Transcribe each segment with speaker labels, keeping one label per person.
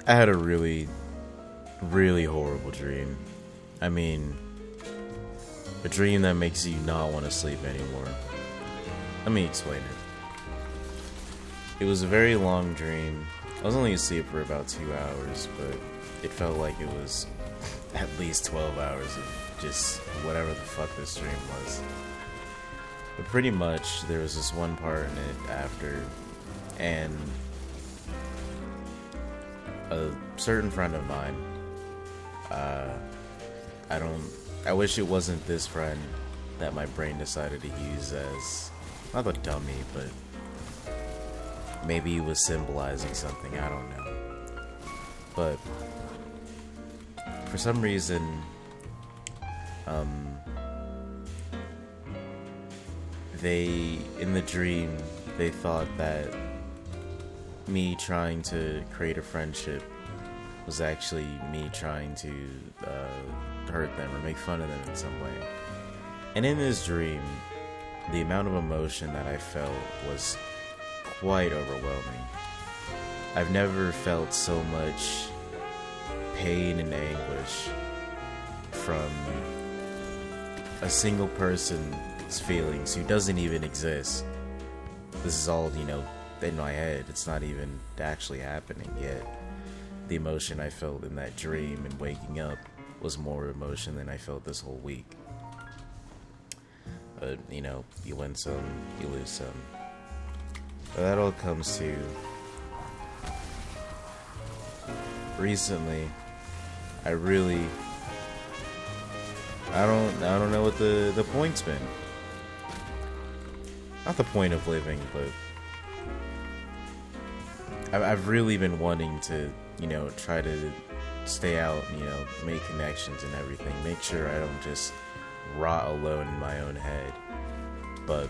Speaker 1: I had a really, really horrible dream. I mean, a dream that makes you not want to sleep anymore. Let me explain it. It was a very long dream. I was only asleep for about 2 hours, but it felt like it was at least 12 hours of just whatever the fuck this dream was. But pretty much, there was this one part in it after, and a certain friend of mine, I wish it wasn't this friend that my brain decided to use as, not a dummy, but maybe he was symbolizing something, I don't know. But for some reason, in the dream, they thought that me trying to create a friendship was actually me trying to hurt them or make fun of them in some way. And in this dream, the amount of emotion that I felt was quite overwhelming. I've never felt so much pain and anguish from a single person's feelings who doesn't even exist. This is all, in my head. It's not even actually happening yet. The emotion I felt in that dream and waking up was more emotion than I felt this whole week. But, you win some, you lose some. But that all comes to recently, I don't know what the point's been. Not the point of living, but I've really been wanting to, try to stay out, make connections and everything. Make sure I don't just rot alone in my own head. But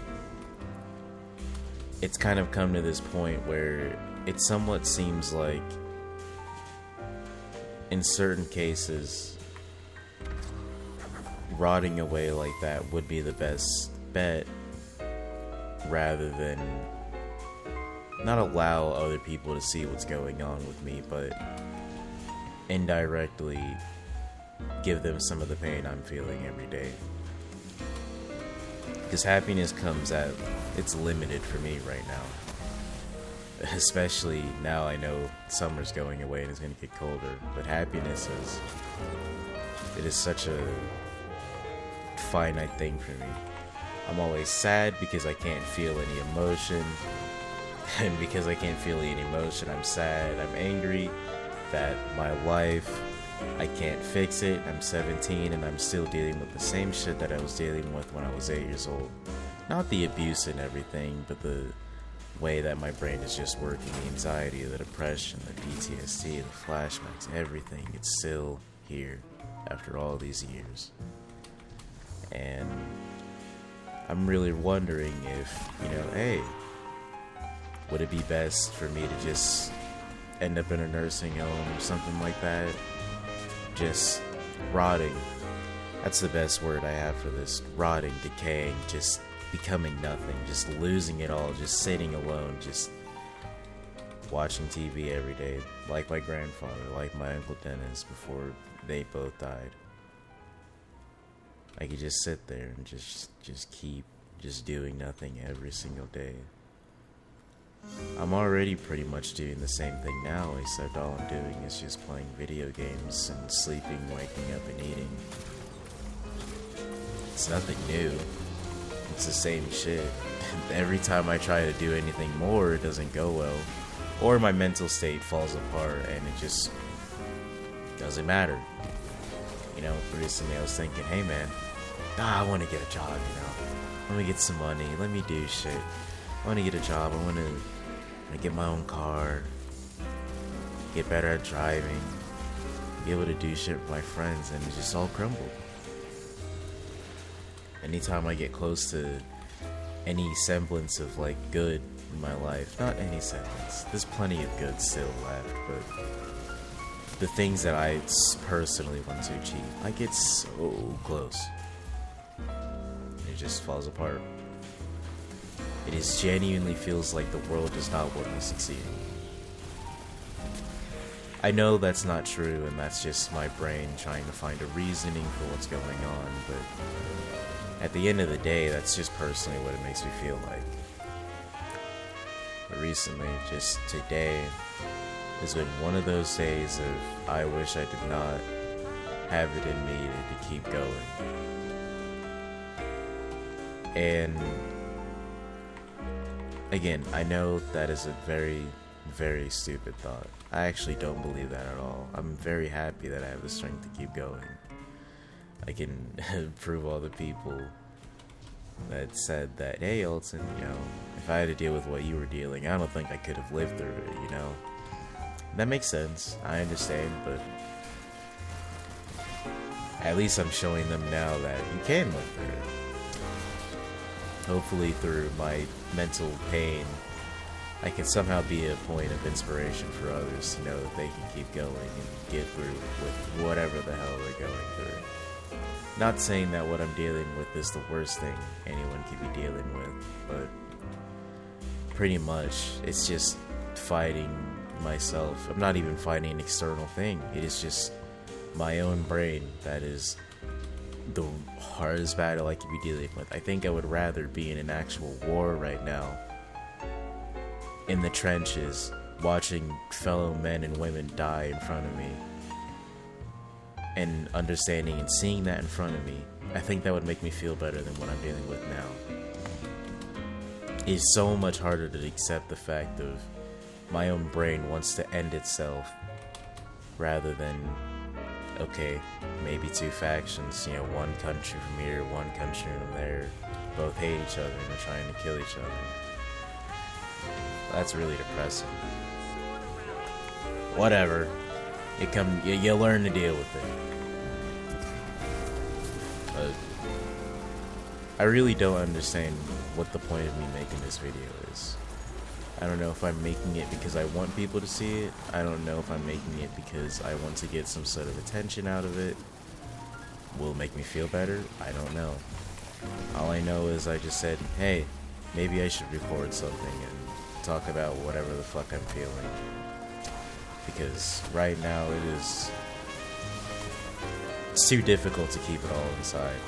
Speaker 1: it's kind of come to this point where it somewhat seems like, in certain cases, rotting away like that would be the best bet, rather than not allow other people to see what's going on with me, but indirectly give them some of the pain I'm feeling every day. Because happiness comes at, it's limited for me right now. Especially now I know summer's going away and it's going to get colder. But happiness it is such a finite thing for me. I'm always sad because I can't feel any emotion. And because I can't feel any emotion, I'm sad. I'm angry that my life, I can't fix it. I'm 17 and I'm still dealing with the same shit that I was dealing with when I was 8 years old. Not the abuse and everything, but the way that my brain is just working. The anxiety, the depression, the PTSD, the flashbacks, everything. It's still here after all these years. And I'm really wondering if, hey, would it be best for me to just end up in a nursing home or something like that? Just rotting. That's the best word I have for this. Rotting, decaying, just becoming nothing, just losing it all, just sitting alone, just watching TV every day, like my grandfather, like my Uncle Dennis before they both died. I could just sit there and just keep just doing nothing every single day. I'm already pretty much doing the same thing now, except all I'm doing is just playing video games and sleeping, waking up, and eating. It's nothing new. It's the same shit. Every time I try to do anything more, it doesn't go well. Or my mental state falls apart and it just doesn't matter. Recently I was thinking, hey man, I want to get a job, Let me get some money, let me do shit. I want to get a job, I want to get my own car, get better at driving, be able to do shit with my friends, and it just all crumbled. Anytime I get close to any semblance of good in my life, not any semblance, there's plenty of good still left, but the things that I personally want to achieve, I get so close. It just falls apart. It genuinely feels like the world does not want me succeeding. I know that's not true, and that's just my brain trying to find a reasoning for what's going on, but at the end of the day, that's just personally what it makes me feel like. But recently, just today, has been one of those days of I wish I did not have it in me to keep going. And again, I know that is a very, very stupid thought. I actually don't believe that at all. I'm very happy that I have the strength to keep going. I can prove all the people that said that, hey, Elton, you know, if I had to deal with what you were dealing, I don't think I could have lived through it, you know? That makes sense. I understand, but at least I'm showing them now that you can live through it. Hopefully through my mental pain, I can somehow be a point of inspiration for others to know that they can keep going and get through with whatever the hell they're going through. Not saying that what I'm dealing with is the worst thing anyone could be dealing with, but pretty much it's just fighting myself. I'm not even fighting an external thing. It is just my own brain that is the hardest battle I could be dealing with. I think I would rather be in an actual war right now, in the trenches, watching fellow men and women die in front of me, and understanding and seeing that in front of me. I think that would make me feel better than what I'm dealing with now. It's so much harder to accept the fact of my own brain wants to end itself, rather than, okay, maybe two factions, you know, one country from here, one country from there, both hate each other and are trying to kill each other. That's really depressing. Whatever. You learn to deal with it. But I really don't understand what the point of me making this video is. I don't know if I'm making it because I want people to see it. I don't know if I'm making it because I want to get some sort of attention out of it. Will it make me feel better? I don't know. All I know is I just said, hey, maybe I should record something and talk about whatever the fuck I'm feeling. Because right now it's too difficult to keep it all inside.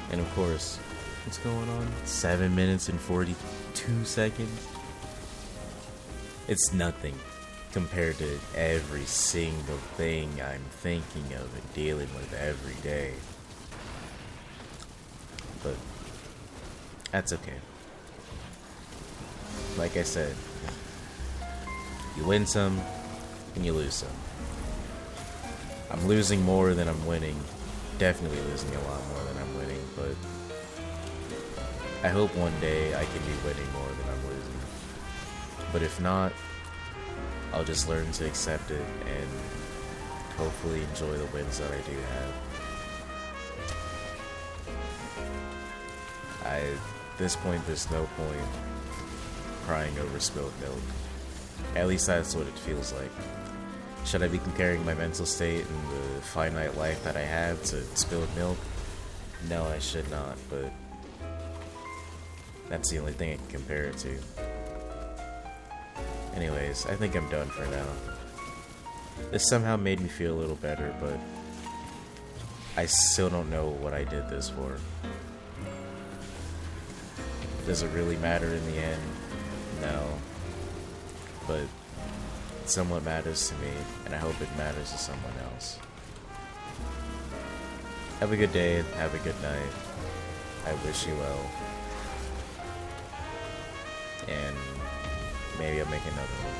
Speaker 1: And of course, what's going on? 7 minutes and 42 seconds? It's nothing compared to every single thing I'm thinking of and dealing with every day. But that's okay. Like I said, you win some and you lose some. I'm losing more than I'm winning. Definitely losing a lot more than I'm winning, but I hope one day I can be winning more than I'm losing. But if not, I'll just learn to accept it and hopefully enjoy the wins that I do have. At this point, there's no point crying over spilled milk. At least that's what it feels like. Should I be comparing my mental state and the finite life that I have to spilled milk? No, I should not, but that's the only thing I can compare it to. Anyways, I think I'm done for now. This somehow made me feel a little better, but I still don't know what I did this for. Does it really matter in the end? No. But it somewhat matters to me, and I hope it matters to someone else. Have a good day, have a good night. I wish you well. And maybe I'll make another one.